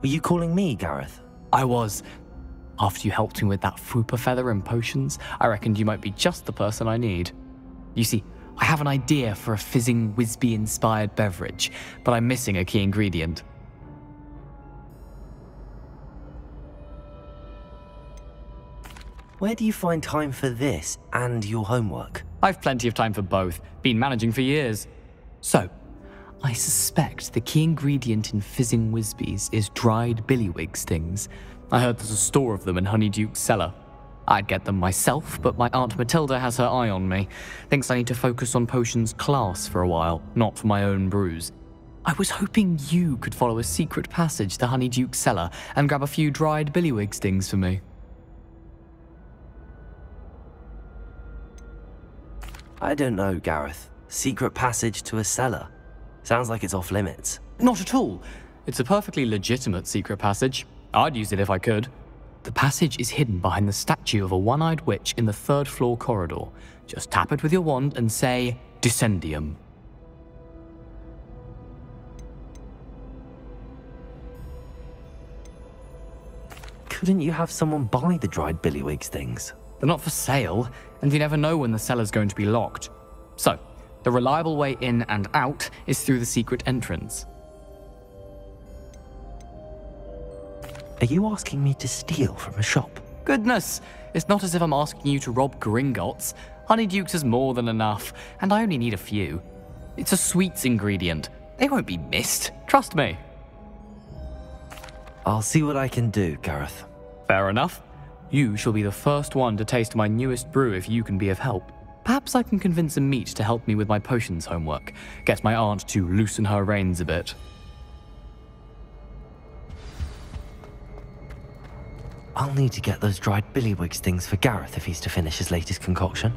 Were you calling me, Garreth? I was. After you helped me with that Fupa feather and potions, I reckoned you might be just the person I need. You see, I have an idea for a fizzing Whizbee-inspired beverage, but I'm missing a key ingredient. Where do you find time for this and your homework? I've plenty of time for both. Been managing for years. So, I suspect the key ingredient in fizzing Whizbees is dried billywig stings. I heard there's a store of them in Honeyduke's cellar. I'd get them myself, but my Aunt Matilda has her eye on me. Thinks I need to focus on potions class for a while, not for my own brews. I was hoping you could follow a secret passage to Honeyduke's cellar and grab a few dried billywig stings for me. I don't know, Garreth. Secret passage to a cellar. Sounds like it's off limits. Not at all. It's a perfectly legitimate secret passage. I'd use it if I could. The passage is hidden behind the statue of a one-eyed witch in the third-floor corridor. Just tap it with your wand and say, Descendium. Couldn't you have someone buy the dried billywig things? They're not for sale, and you never know when the cellar's going to be locked. So, the reliable way in and out is through the secret entrance. Are you asking me to steal from a shop? Goodness, it's not as if I'm asking you to rob Gringotts. Honeyduke's is more than enough, and I only need a few. It's a sweets ingredient. They won't be missed, trust me. I'll see what I can do, Garreth. Fair enough. You shall be the first one to taste my newest brew if you can be of help. Perhaps I can convince a meat to help me with my potions homework. Get my aunt to loosen her reins a bit. I'll need to get those dried billywig things for Garreth if he's to finish his latest concoction.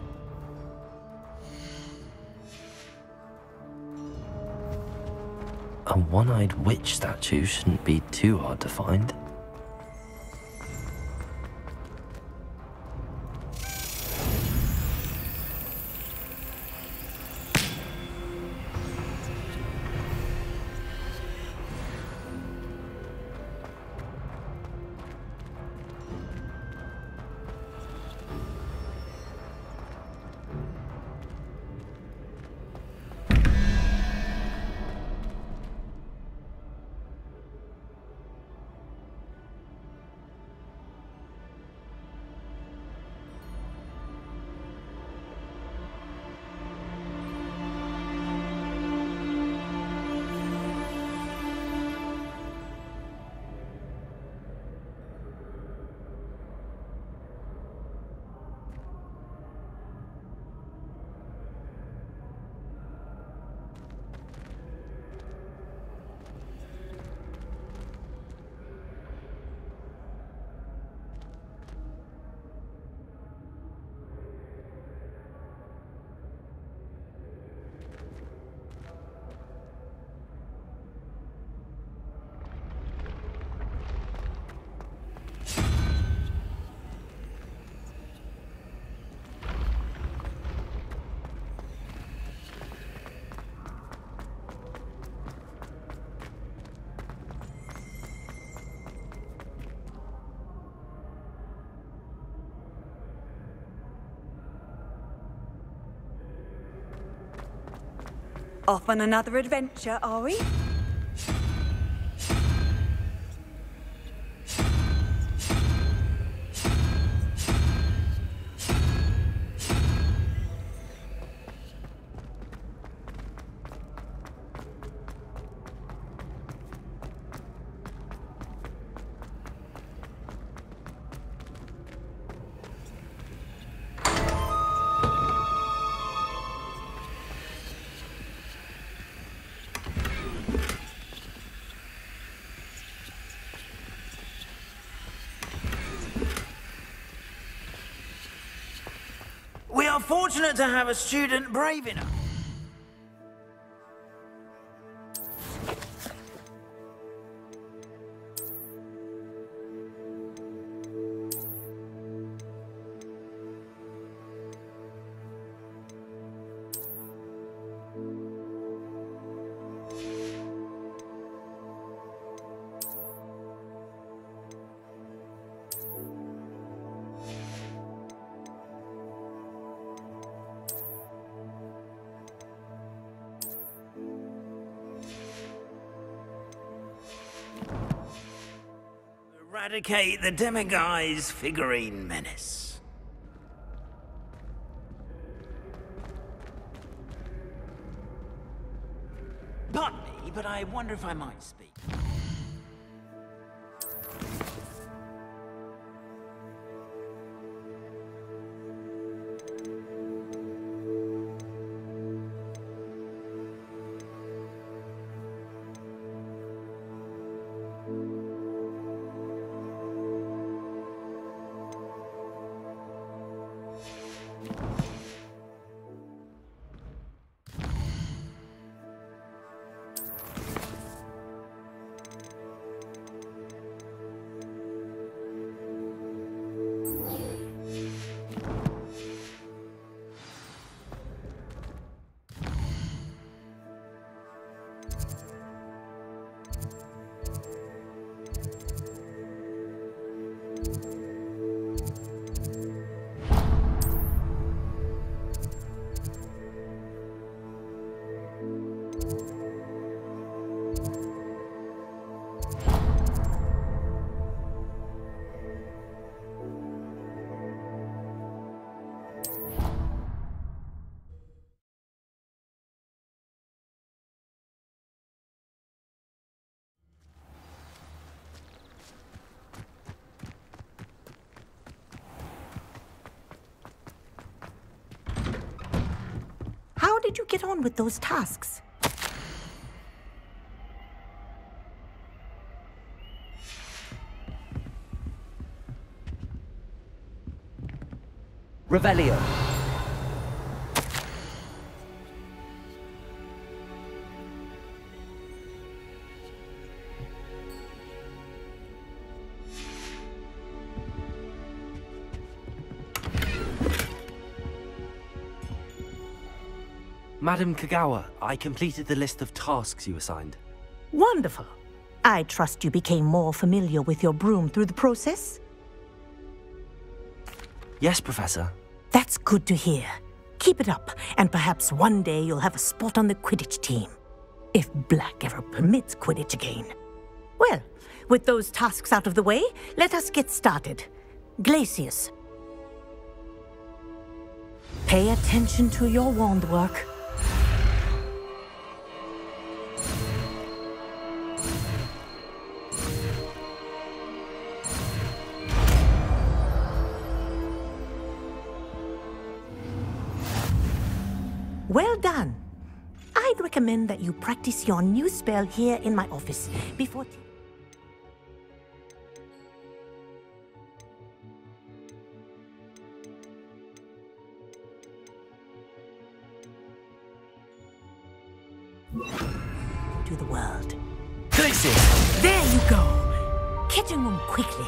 A one-eyed witch statue shouldn't be too hard to find. Off on another adventure, are we? We are fortunate to have a student brave enough. Eradicate the Demiguise figurine menace. Pardon me, but I wonder if I might speak. How did you get on with those tasks? Revelio. Madam Kagawa, I completed the list of tasks you assigned. Wonderful. I trust you became more familiar with your broom through the process? Yes, Professor. That's good to hear. Keep it up, and perhaps one day you'll have a spot on the Quidditch team. If Black ever permits Quidditch again. Well, with those tasks out of the way, let us get started. Glacius. Pay attention to your wand work. Well done. I'd recommend that you practice your new spell here in my office before... to the world. Glacius! There you go! Catching them quickly.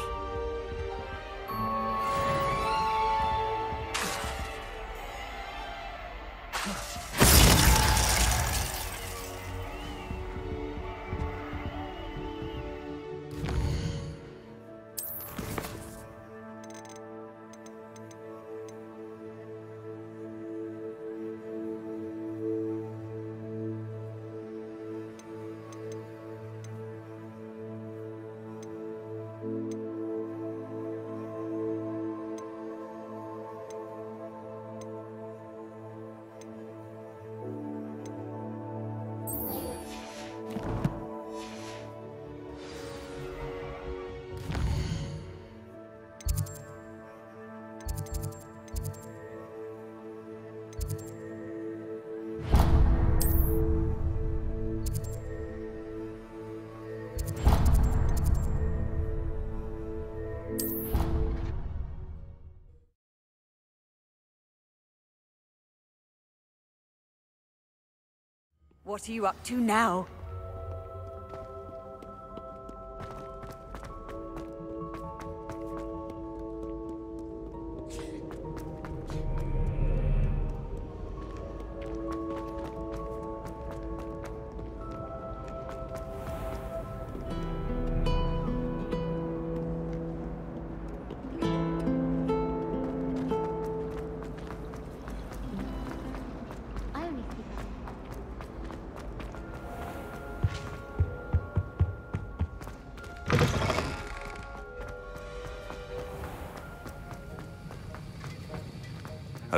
What are you up to now?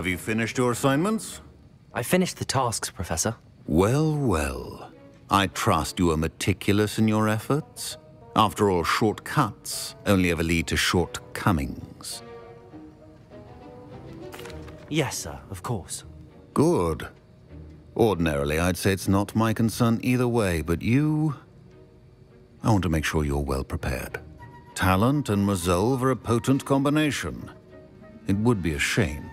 Have you finished your assignments? I finished the tasks, Professor. Well, well. I trust you are meticulous in your efforts. After all, shortcuts only ever lead to shortcomings. Yes, sir, of course. Good. Ordinarily, I'd say it's not my concern either way, but you... I want to make sure you're well prepared. Talent and resolve are a potent combination. It would be a shame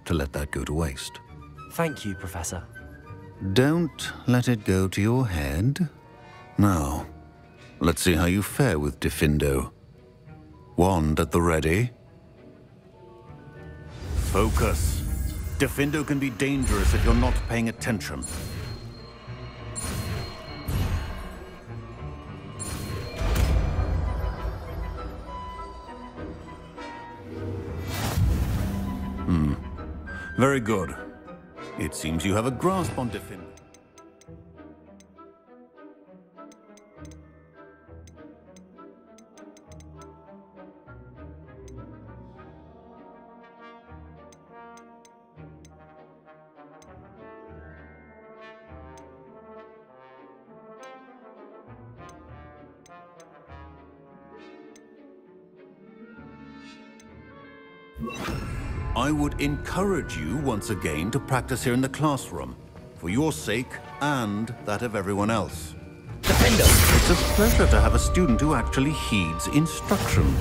to let that go to waste. Thank you, Professor. Don't let it go to your head. Now, let's see how you fare with Diffindo. Wand at the ready. Focus. Diffindo can be dangerous if you're not paying attention. Very good. It seems you have a grasp on Diffindo. I would encourage you once again to practice here in the classroom, for your sake and that of everyone else. Defender! It's a pleasure to have a student who actually heeds instruction.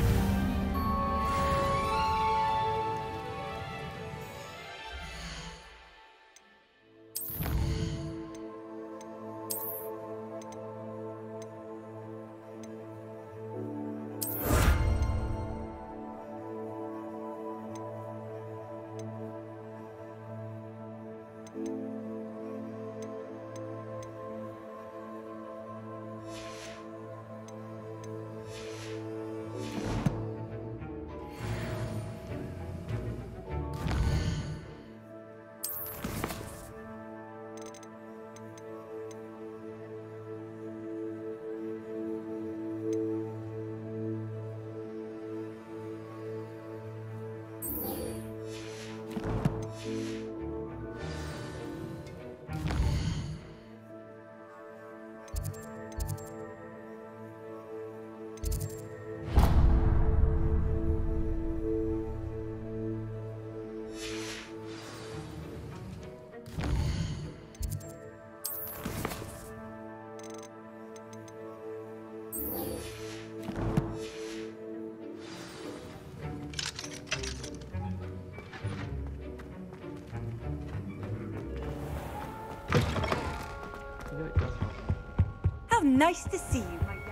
How nice to see you, my young...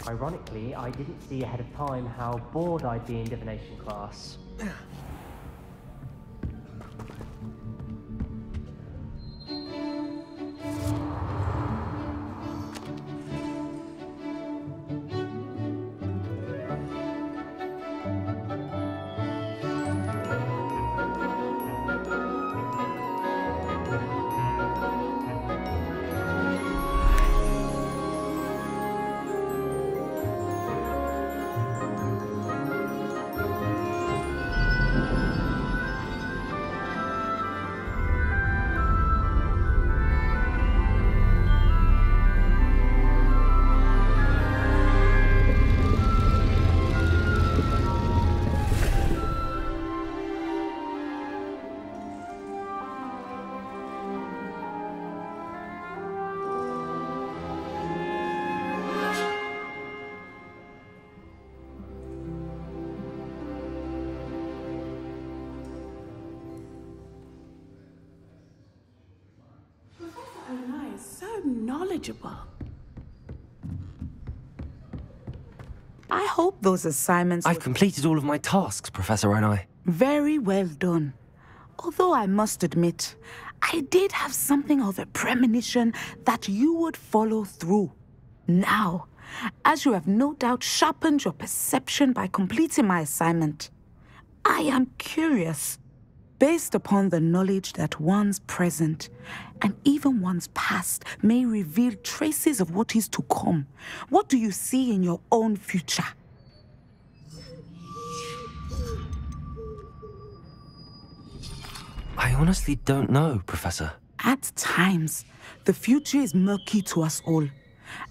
Ironically, I didn't see ahead of time how bored I'd be in Divination class. So knowledgeable. I hope those assignments I've completed all of my tasks, Professor Onai. Very well done. Although I must admit, I did have something of a premonition that you would follow through. Now, as you have no doubt sharpened your perception by completing my assignment, I am curious, based upon the knowledge that one's present and even one's past may reveal traces of what is to come. What do you see in your own future? I honestly don't know, Professor. At times, the future is murky to us all.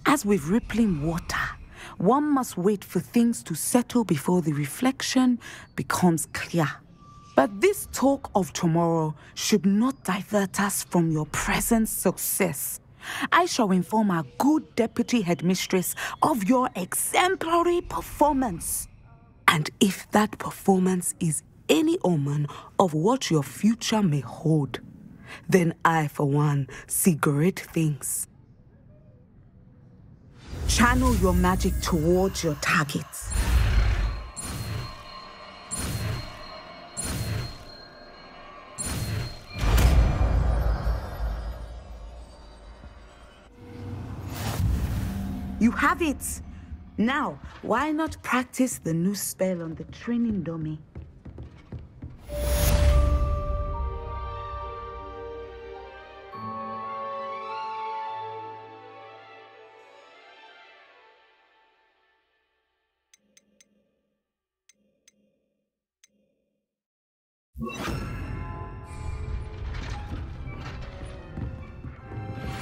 As with rippling water, one must wait for things to settle before the reflection becomes clear. But this talk of tomorrow should not divert us from your present success. I shall inform our good deputy headmistress of your exemplary performance. And if that performance is any omen of what your future may hold, then I, for one, see great things. Channel your magic towards your targets. You have it! Now, why not practice the new spell on the training dummy?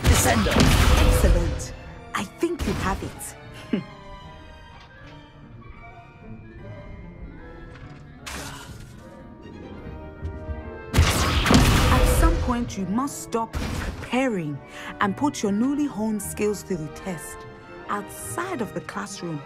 Descendo! Excellent. I think you have it. At some point, you must stop preparing and put your newly honed skills to the test outside of the classroom.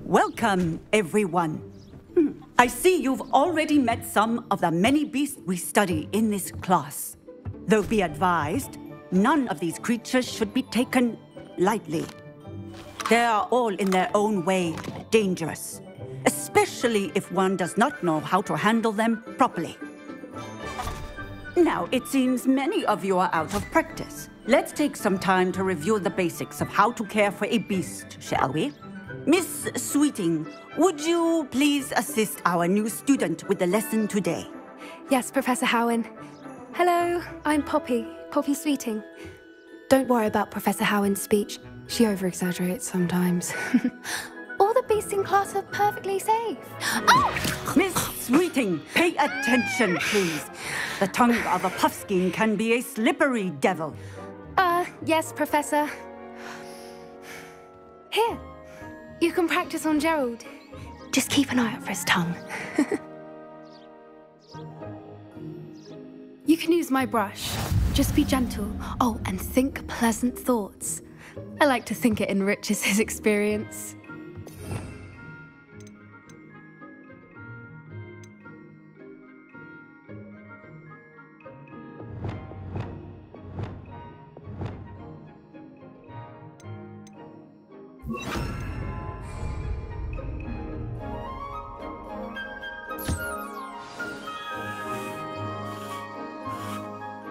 Welcome, everyone. I see you've already met some of the many beasts we study in this class. Though be advised, none of these creatures should be taken lightly. They are all in their own way dangerous, especially if one does not know how to handle them properly. Now, it seems many of you are out of practice. Let's take some time to review the basics of how to care for a beast, shall we? Miss Sweeting, would you please assist our new student with the lesson today? Yes, Professor Howin. Hello, I'm Poppy Sweeting. Don't worry about Professor Howin's speech. She over-exaggerates sometimes. All the beasts in class are perfectly safe. Oh! Miss Sweeting, pay attention, please. The tongue of a puffskein can be a slippery devil. Yes, Professor. Here. You can practice on Gerald. Just keep an eye out for his tongue. You can use my brush. Just be gentle. Oh, and think pleasant thoughts. I like to think it enriches his experience.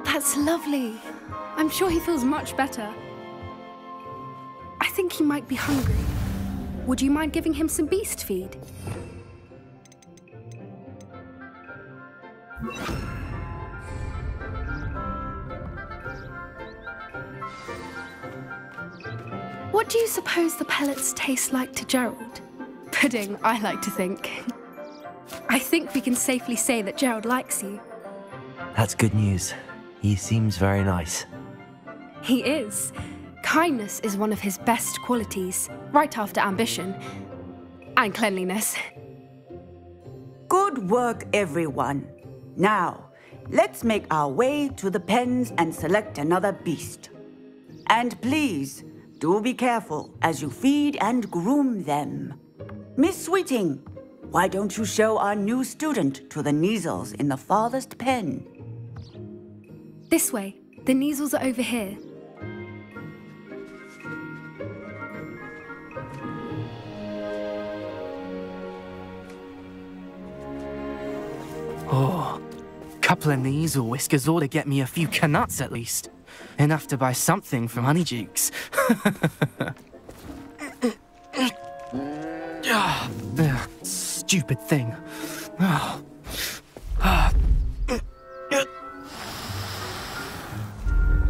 That's lovely. I'm sure he feels much better. think he might be hungry. Would you mind giving him some beast feed? What do you suppose the pellets taste like to Gerald? Pudding, I like to think. I think we can safely say that Gerald likes you. That's good news. He seems very nice. He is. Kindness is one of his best qualities, right after ambition. And cleanliness. Good work, everyone. Now, let's make our way to the pens and select another beast. And please, do be careful as you feed and groom them. Miss Sweeting, why don't you show our new student to the Kneazles in the farthest pen? This way. The Kneazles are over here. Oh, couple of Kneazle whiskers ought to get me a few canuts at least. Enough to buy something from Honeydukes. Stupid thing.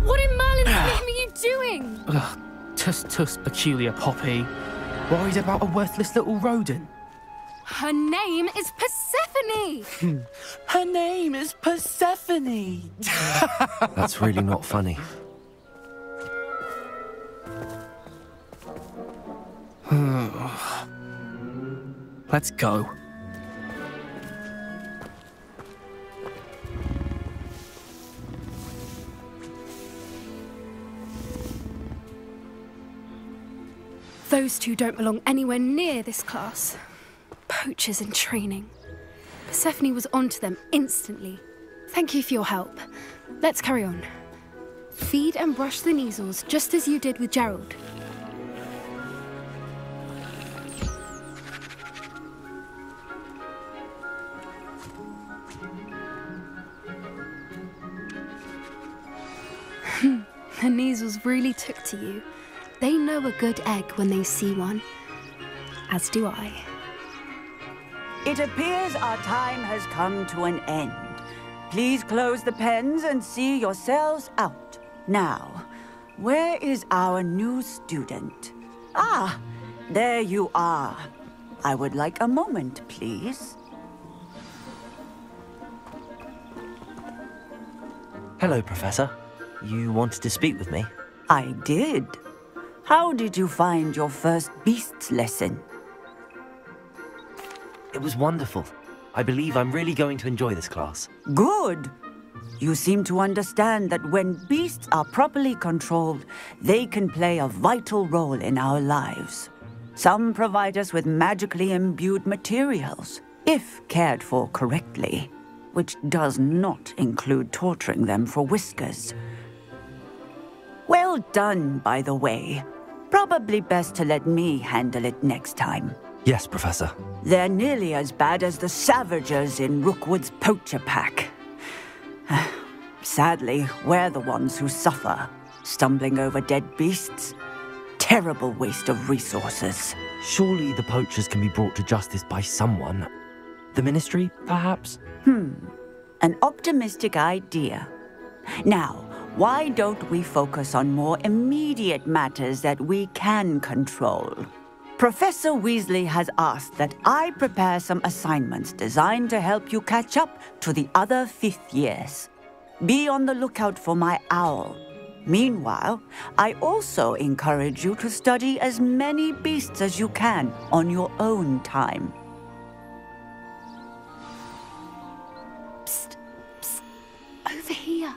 What in Merlin's name are you doing? Tuss, peculiar Poppy. Worried about a worthless little rodent. Her name is Persephone! Her name is Persephone! That's really not funny. Let's go. Those two don't belong anywhere near this class. Poachers in training. Persephone was onto them instantly. Thank you for your help. Let's carry on. Feed and brush the Kneazles just as you did with Gerald. The Kneazles really took to you. They know a good egg when they see one. As do I. It appears our time has come to an end. Please close the pens and see yourselves out. Now, where is our new student? Ah, there you are. I would like a moment, please. Hello, Professor. You wanted to speak with me? I did. How did you find your first beasts lesson? It was wonderful. I believe I'm really going to enjoy this class. Good. You seem to understand that when beasts are properly controlled, they can play a vital role in our lives. Some provide us with magically imbued materials, if cared for correctly, which does not include torturing them for whiskers. Well done, by the way. Probably best to let me handle it next time. Yes, Professor. They're nearly as bad as the Savagers in Rookwood's poacher pack. Sadly, we're the ones who suffer, stumbling over dead beasts. Terrible waste of resources. Surely the poachers can be brought to justice by someone. The Ministry, perhaps? An optimistic idea. Now, why don't we focus on more immediate matters that we can control? Professor Weasley has asked that I prepare some assignments designed to help you catch up to the other 5th years. Be on the lookout for my owl. Meanwhile, I also encourage you to study as many beasts as you can on your own time. Psst, psst, over here.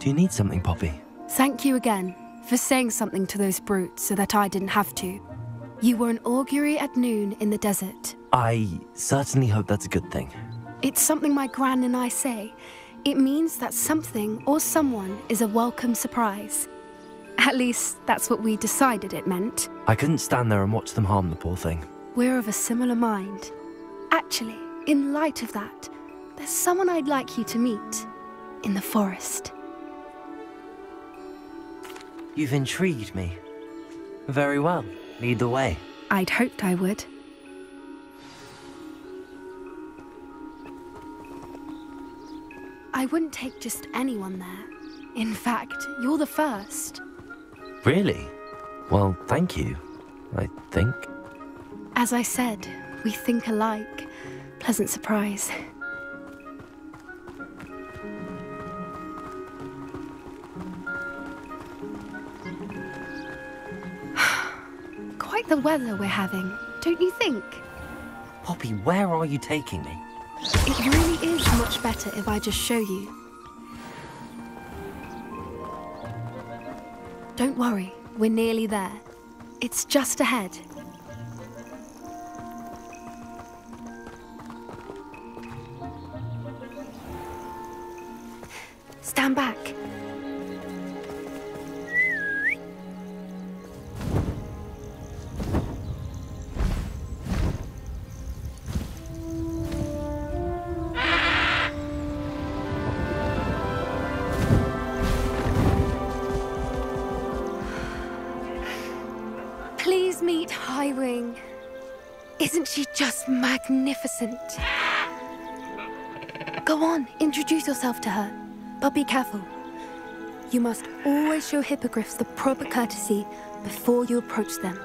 Do you need something, Poppy? Thank you again for saying something to those brutes so that I didn't have to. You were an augury at noon in the desert. I certainly hope that's a good thing. It's something my gran and I say. It means that something or someone is a welcome surprise. At least, that's what we decided it meant. I couldn't stand there and watch them harm the poor thing. We're of a similar mind. Actually, in light of that, there's someone I'd like you to meet. In the forest. You've intrigued me. Very well. Lead the way. I'd hoped I would. I wouldn't take just anyone there. In fact, you're the first. Really? Well, thank you, I think. As I said, we think alike. Pleasant surprise. Quite the weather we're having, don't you think? Poppy, where are you taking me? It really is much better if I just show you. Don't worry, we're nearly there. It's just ahead. Stand back. Please meet Highwing. Isn't she just magnificent? Go on, introduce yourself to her. But be careful. You must always show hippogriffs the proper courtesy before you approach them.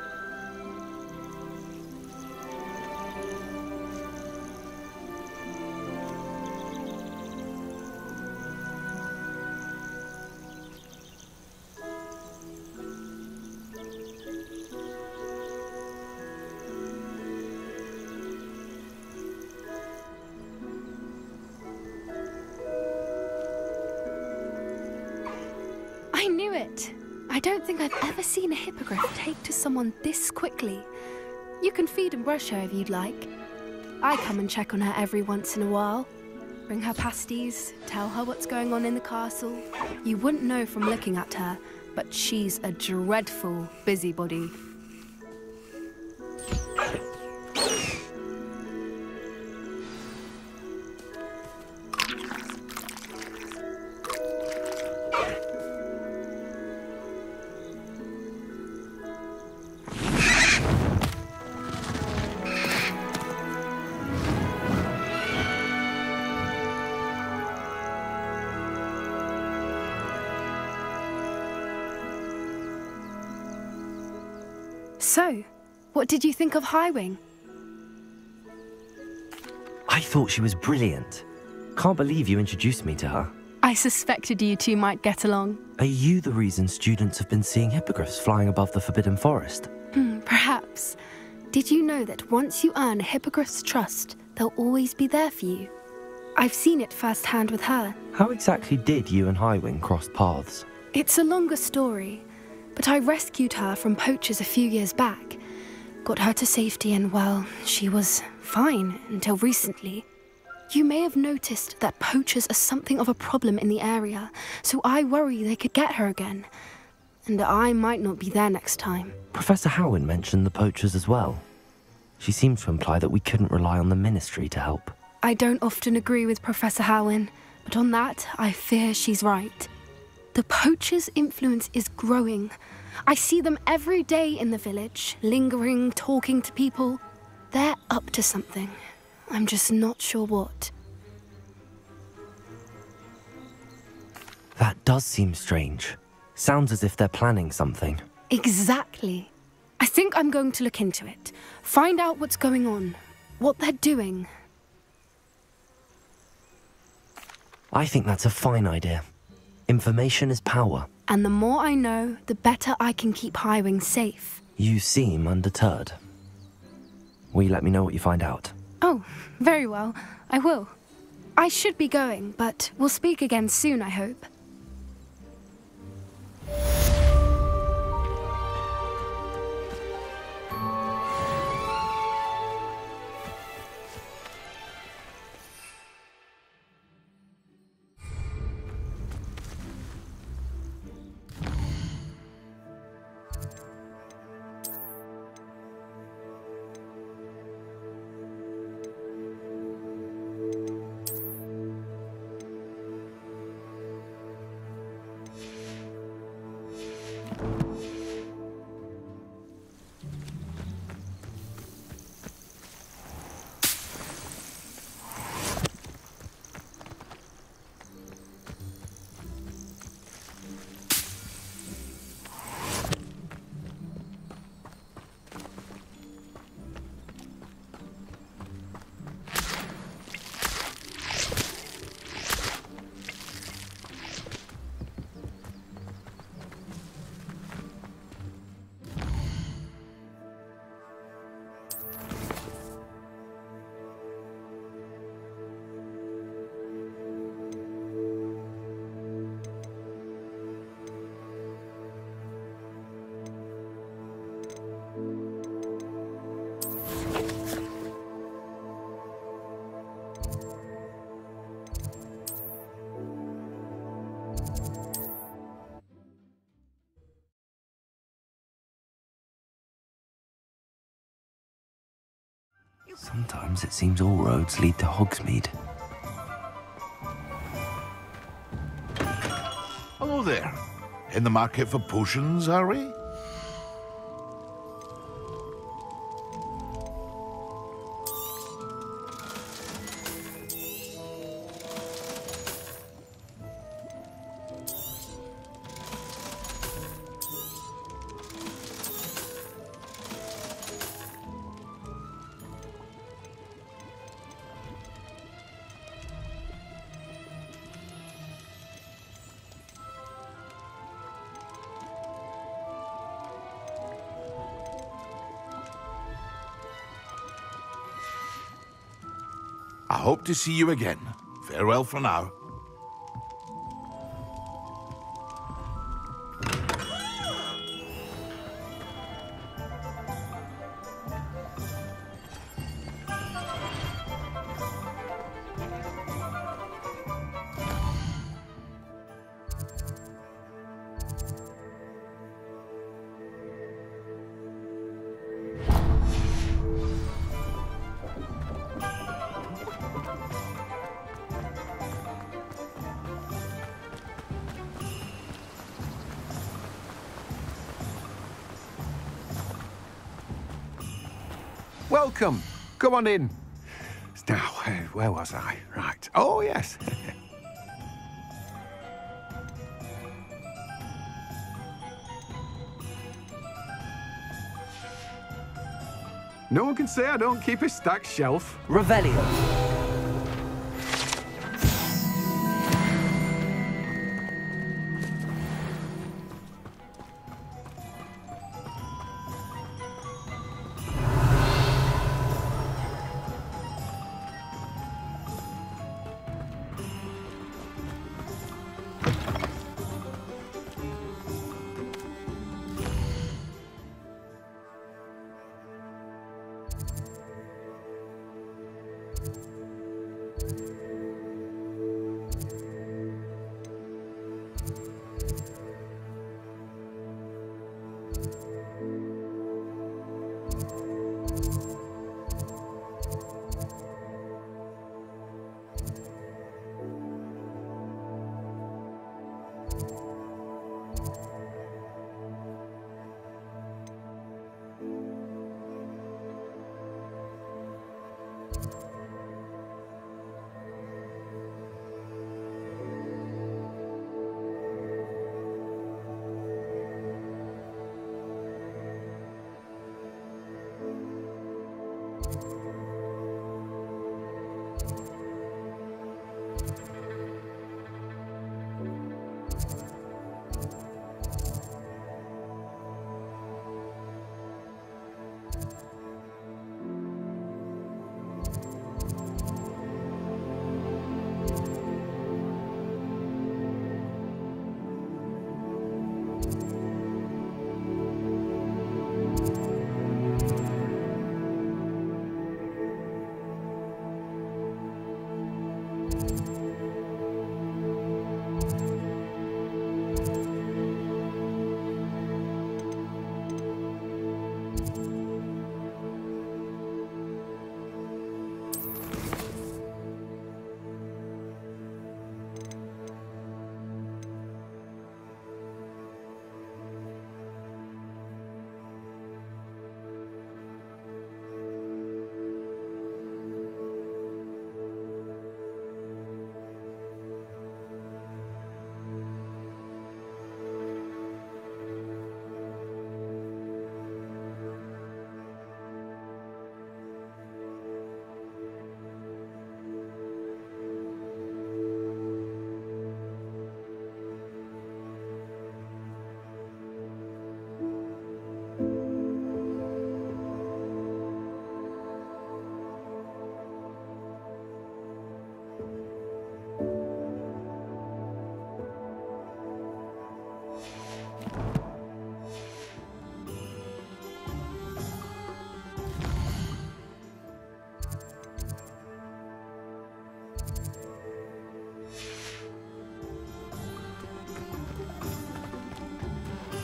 I knew it! I don't think I've ever seen a hippogriff take to someone this quickly. You can feed and brush her if you'd like. I come and check on her every once in a while. Bring her pasties, tell her what's going on in the castle. You wouldn't know from looking at her, but she's a dreadful busybody. So, what did you think of Highwing? I thought she was brilliant. Can't believe you introduced me to her. I suspected you two might get along. Are you the reason students have been seeing hippogriffs flying above the Forbidden Forest? Perhaps. Did you know that once you earn a hippogriff's trust, they'll always be there for you? I've seen it firsthand with her. How exactly did you and Highwing cross paths? It's a longer story, but I rescued her from poachers a few years back. Got her to safety and, well, she was fine until recently. You may have noticed that poachers are something of a problem in the area, so I worry they could get her again. And I might not be there next time. Professor Howin mentioned the poachers as well. She seemed to imply that we couldn't rely on the Ministry to help. I don't often agree with Professor Howin, but on that, I fear she's right. The poachers' influence is growing. I see them every day in the village, lingering, talking to people. They're up to something. I'm just not sure what. That does seem strange. Sounds as if they're planning something. Exactly. I think I'm going to look into it. Find out what's going on, what they're doing. I think that's a fine idea. Information is power. And the more I know, the better I can keep Highwing safe. You seem undeterred. Will you let me know what you find out? Oh, very well. I will. I should be going, but we'll speak again soon, I hope. Sometimes it seems all roads lead to Hogsmeade. Hello there. In the market for potions, are we? I hope to see you again. Farewell for now. Welcome. Come on in. Now, where was I? Right. Oh, yes. No one can say I don't keep a stacked shelf. Revelio.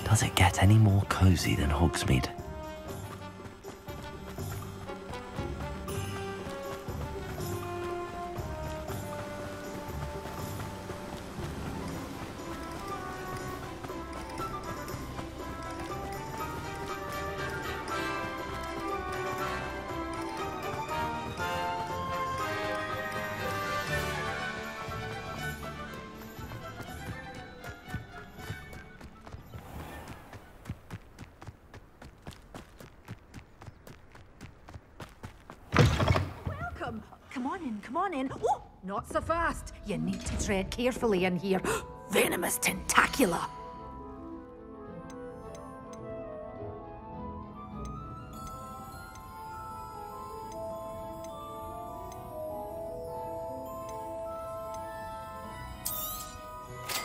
Does it get any more cozy than Hogsmeade? Come on in. Oh, not so fast. You need to tread carefully in here. Venomous tentacula.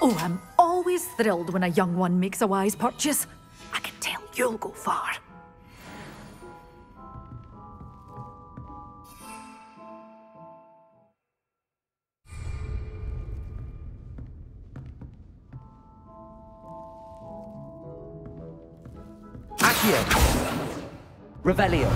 Oh, I'm always thrilled when a young one makes a wise purchase. I can tell you'll go far. Revelio.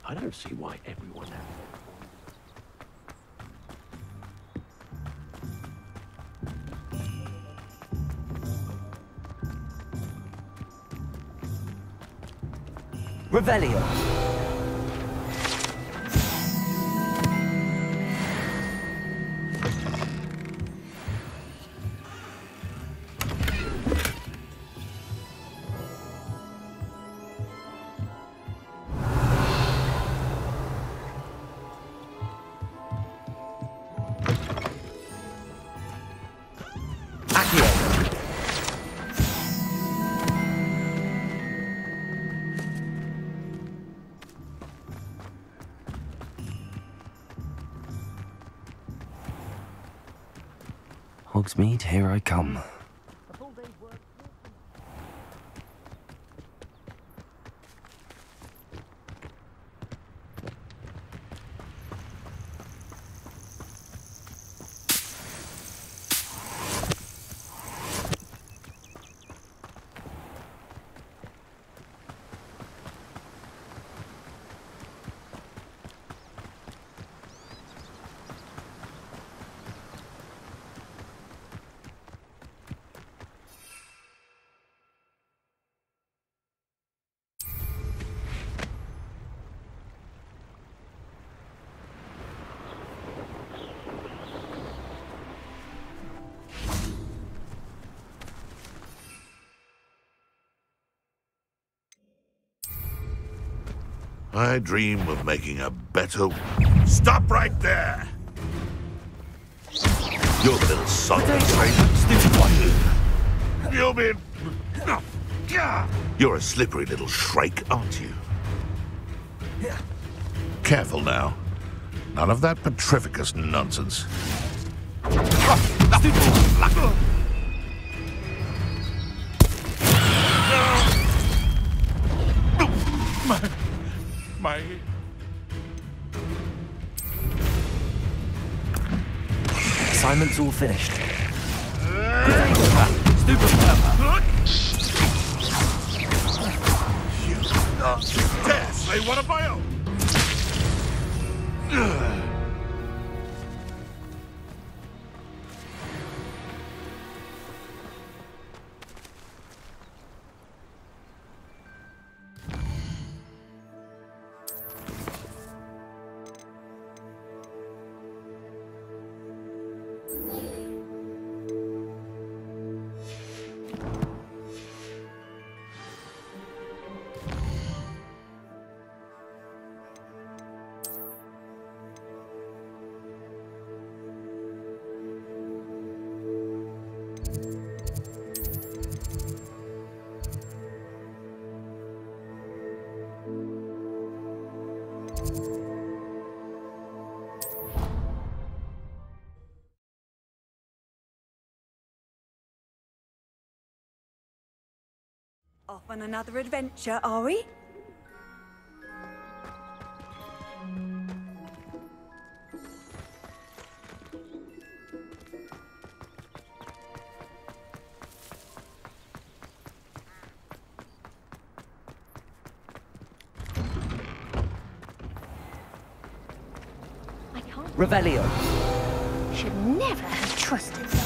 I don't see why everyone has. Revelio. Hogsmeade, here I come. I dream of making a better... Stop right there! You're the little son of a stupid one. You'll be... You're a slippery little shrike, aren't you? Careful now. None of that petrificus nonsense. My... Assignment's all finished. Stupid pepper. You dare slay one of my own? Off on another adventure, are we? Revelio. Should never have trusted them.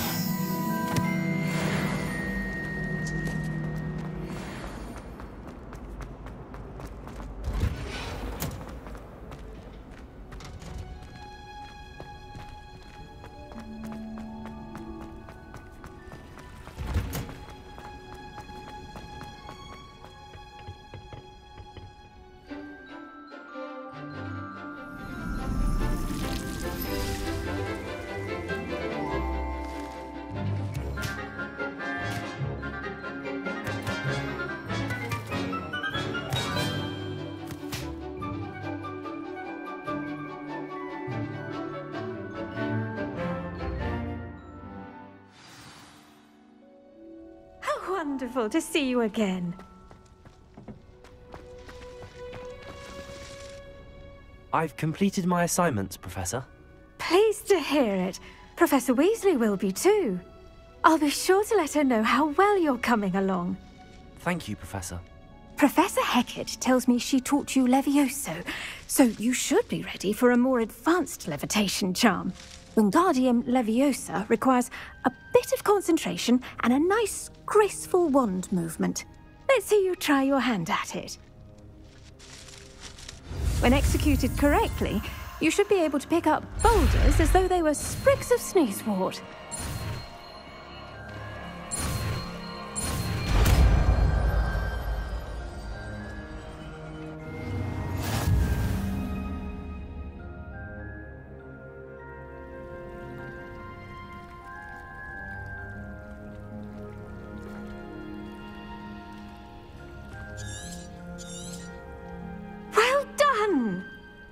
Wonderful to see you again. I've completed my assignments, Professor. Pleased to hear it. Professor Weasley will be too. I'll be sure to let her know how well you're coming along. Thank you, Professor. Professor Hecat tells me she taught you Leviosa, so you should be ready for a more advanced levitation charm. Wingardium Leviosa requires a bit of concentration and a nice, graceful wand movement. Let's see you try your hand at it. When executed correctly, you should be able to pick up boulders as though they were sprigs of sneezewort.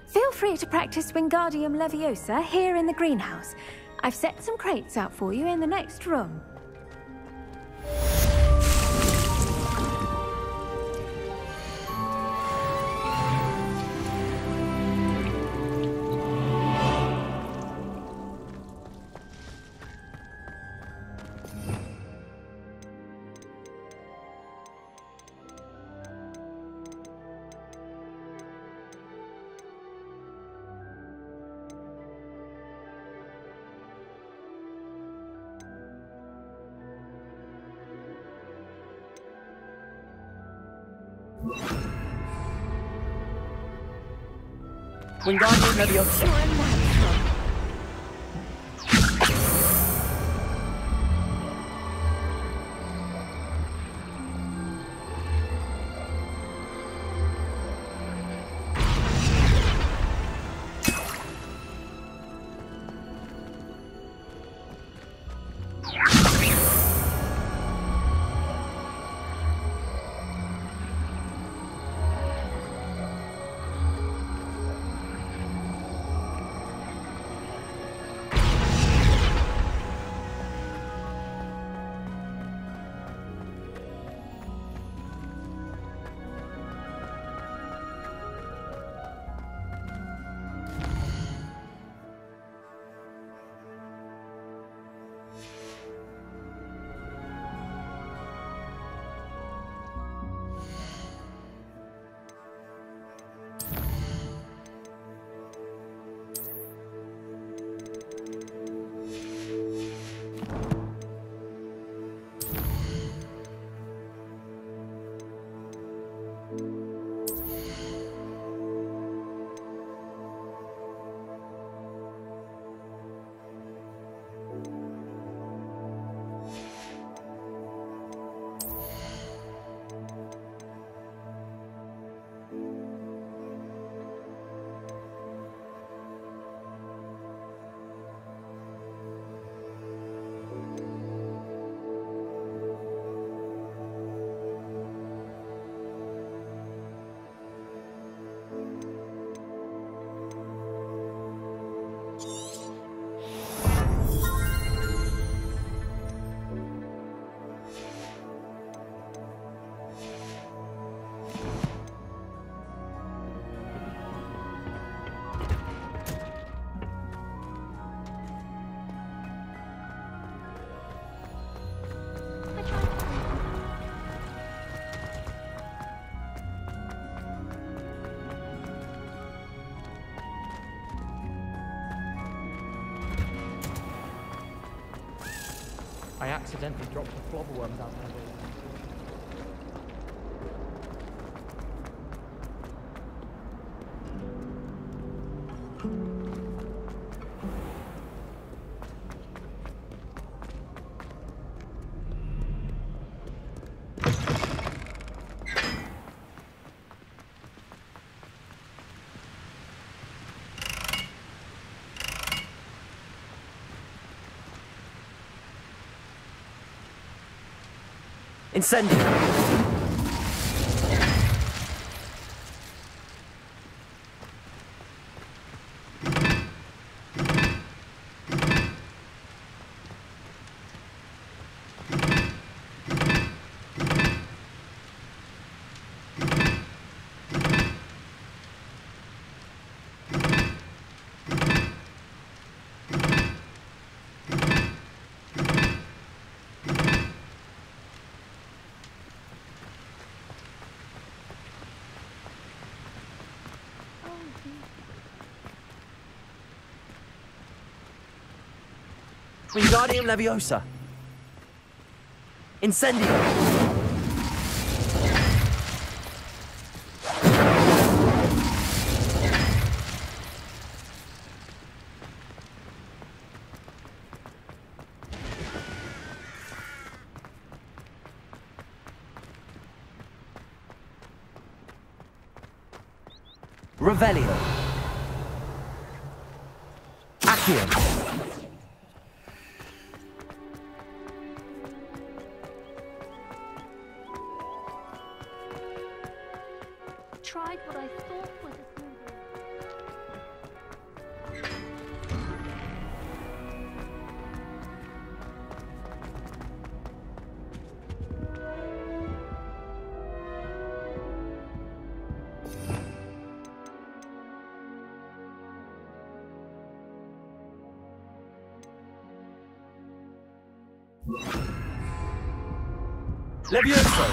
Feel free to practice Wingardium Leviosa here in the greenhouse. I've set some crates out for you in the next room. Wingardium Leviosa. I accidentally dropped a flobberworm down there. Descending. Wingardium Leviosa. Incendio. Revelio. Accio. Tried what I thought was a smooth. Leviosa.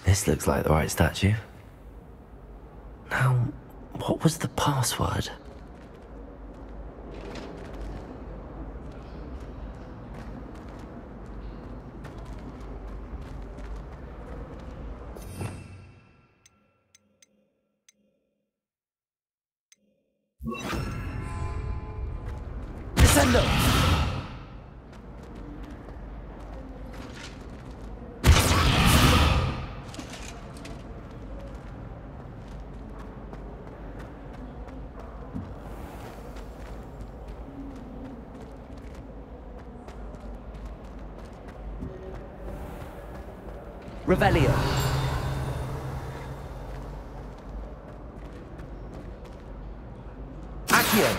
This looks like the right statue. Now, what was the password? Descendo. Revelio. Accio.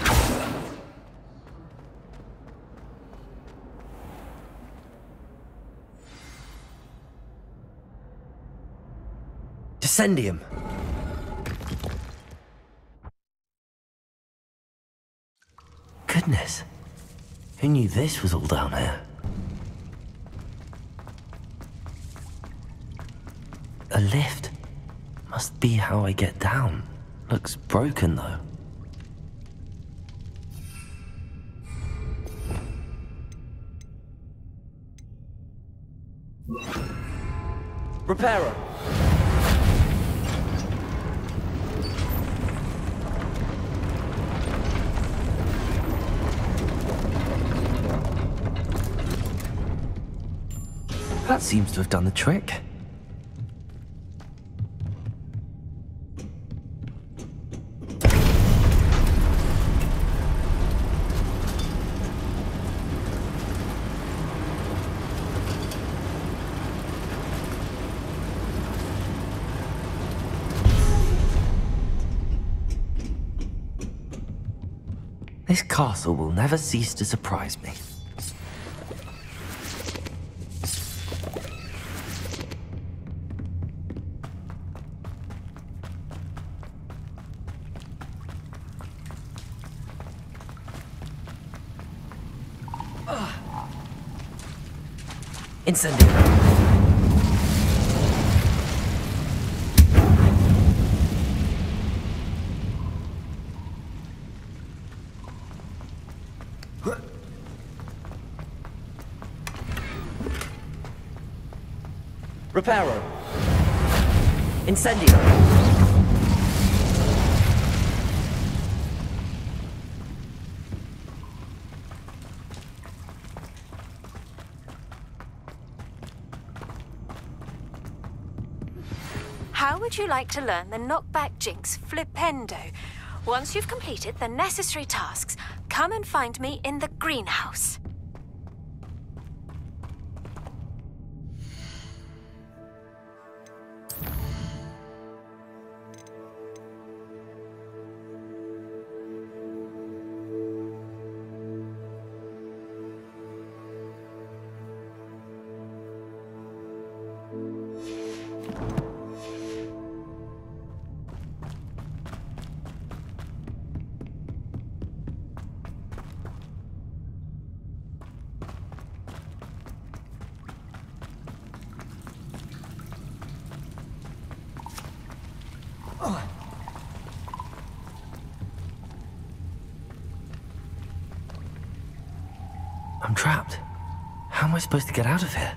Descendium. Goodness. Who knew this was all down here? A lift. Must be how I get down. Looks broken though. Reparo. That seems to have done the trick. This castle will never cease to surprise me. Incendio. Reparo. Incendio. How would you like to learn the knockback jinx Flipendo? Once you've completed the necessary tasks, come and find me in the greenhouse. I'm trapped. How am I supposed to get out of here?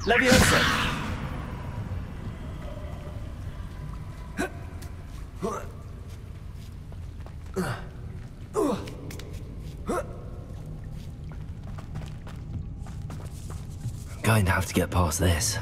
Leviosa. Going to have to get past this.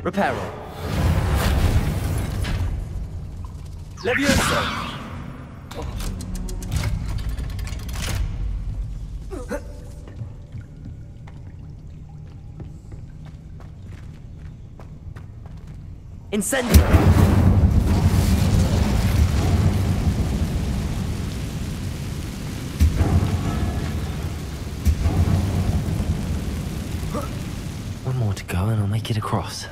Reparo. Leviosa. Incendio. One more to go and I'll make it across.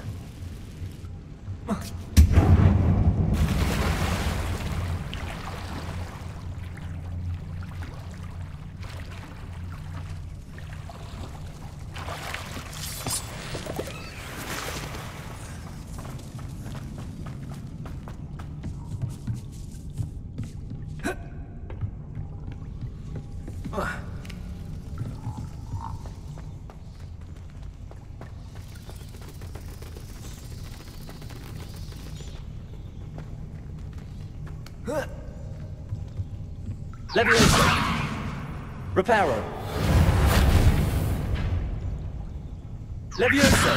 Leviosa. Reparo. Leviosa.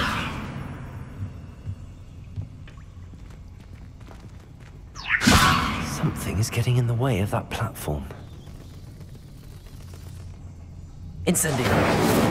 Something is getting in the way of that platform. Incendio.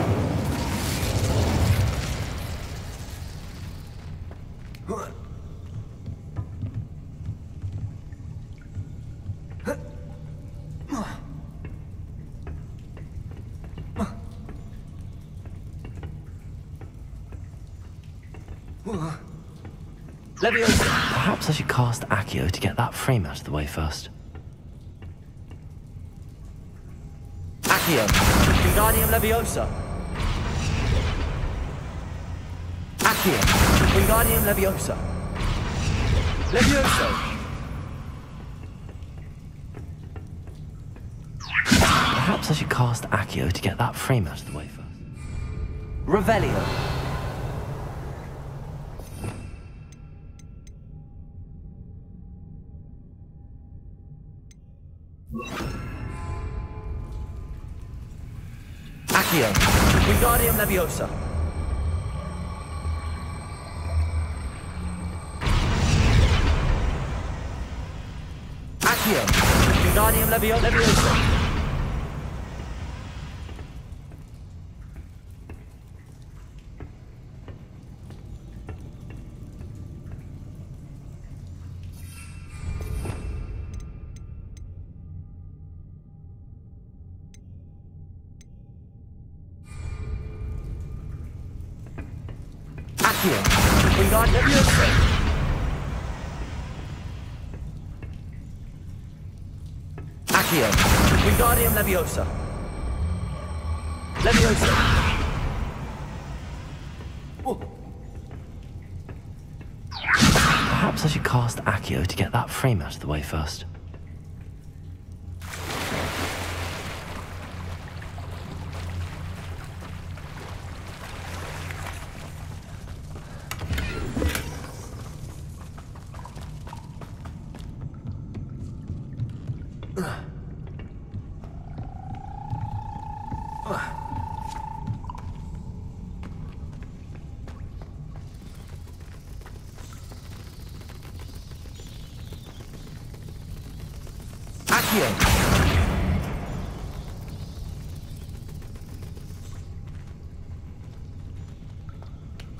Leviosa. Perhaps I should cast Accio to get that frame out of the way first. Accio. Wingardium Leviosa. Accio. Wingardium Leviosa. Leviosa. Perhaps I should cast Accio to get that frame out of the way first. Revelio. Wingardium Leviosa. Accio. Wingardium Leviosa. Accio. Wingardium Leviosa. Accio. Wingardium Leviosa. Leviosa. Perhaps I should cast Accio to get that frame out of the way first. Accio.